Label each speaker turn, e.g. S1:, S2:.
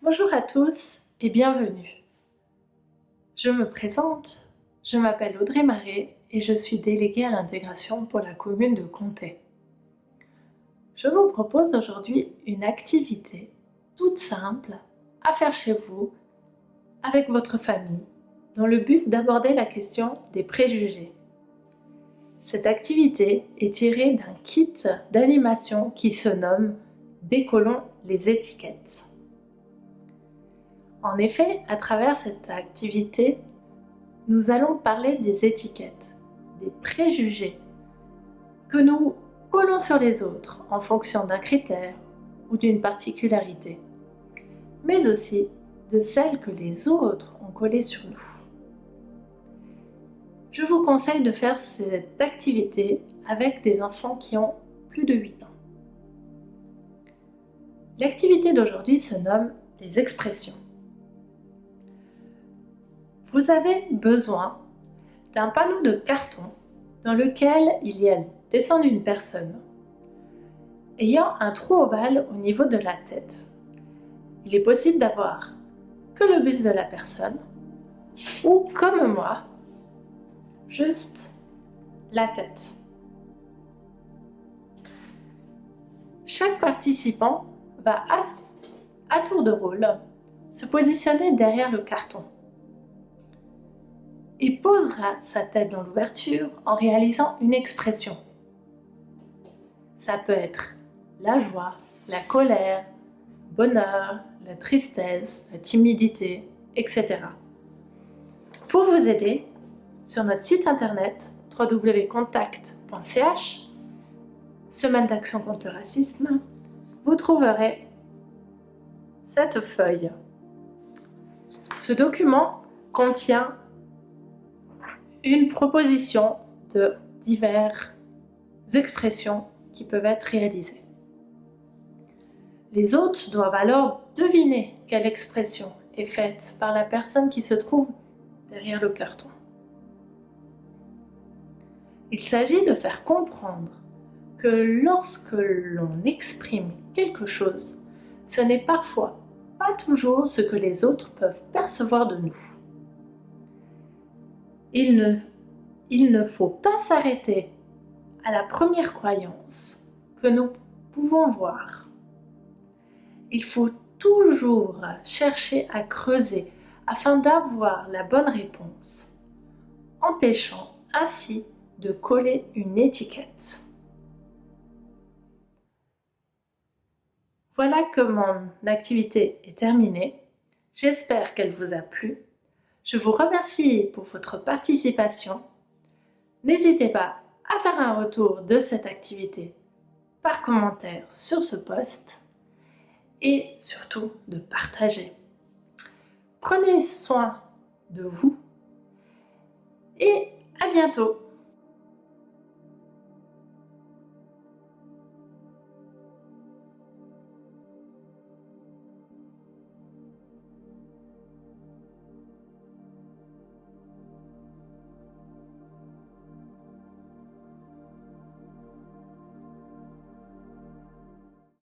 S1: Bonjour à tous et bienvenue. Je me présente, je m'appelle Audrey Marais et je suis déléguée à l'intégration pour la commune de Comté. Je vous propose aujourd'hui une activité toute simple à faire chez vous avec votre famille dans le but d'aborder la question des préjugés. Cette activité est tirée d'un kit d'animation qui se nomme Décollons les étiquettes. En effet, à travers cette activité, nous allons parler des étiquettes, des préjugés que nous collons sur les autres en fonction d'un critère ou d'une particularité, mais aussi de celles que les autres ont collées sur nous. Je vous conseille de faire cette activité avec des enfants qui ont plus de 8 ans. L'activité d'aujourd'hui se nomme les expressions. Vous avez besoin d'un panneau de carton dans lequel il y a le dessin d'une personne ayant un trou ovale au niveau de la tête. Il est possible d'avoir que le buste de la personne ou, comme moi, juste la tête. Chaque participant va à tour de rôle se positionner derrière le carton et posera sa tête dans l'ouverture en réalisant une expression. Ça peut être la joie, la colère, le bonheur, la tristesse, la timidité, etc. Pour vous aider, sur notre site internet www.contact.ch, Semaine d'action contre le racisme, vous trouverez cette feuille. Ce document contient une proposition de diverses expressions qui peuvent être réalisées. Les autres doivent alors deviner quelle expression est faite par la personne qui se trouve derrière le carton. Il s'agit de faire comprendre que lorsque l'on exprime quelque chose, ce n'est parfois pas toujours ce que les autres peuvent percevoir de nous. Il ne faut pas s'arrêter à la première croyance que nous pouvons voir. Il faut toujours chercher à creuser afin d'avoir la bonne réponse, empêchant ainsi de coller une étiquette. Voilà que mon activité est terminée. J'espère qu'elle vous a plu. Je vous remercie pour votre participation. N'hésitez pas à faire un retour de cette activité par commentaire sur ce post et surtout de partager. Prenez soin de vous et à bientôt!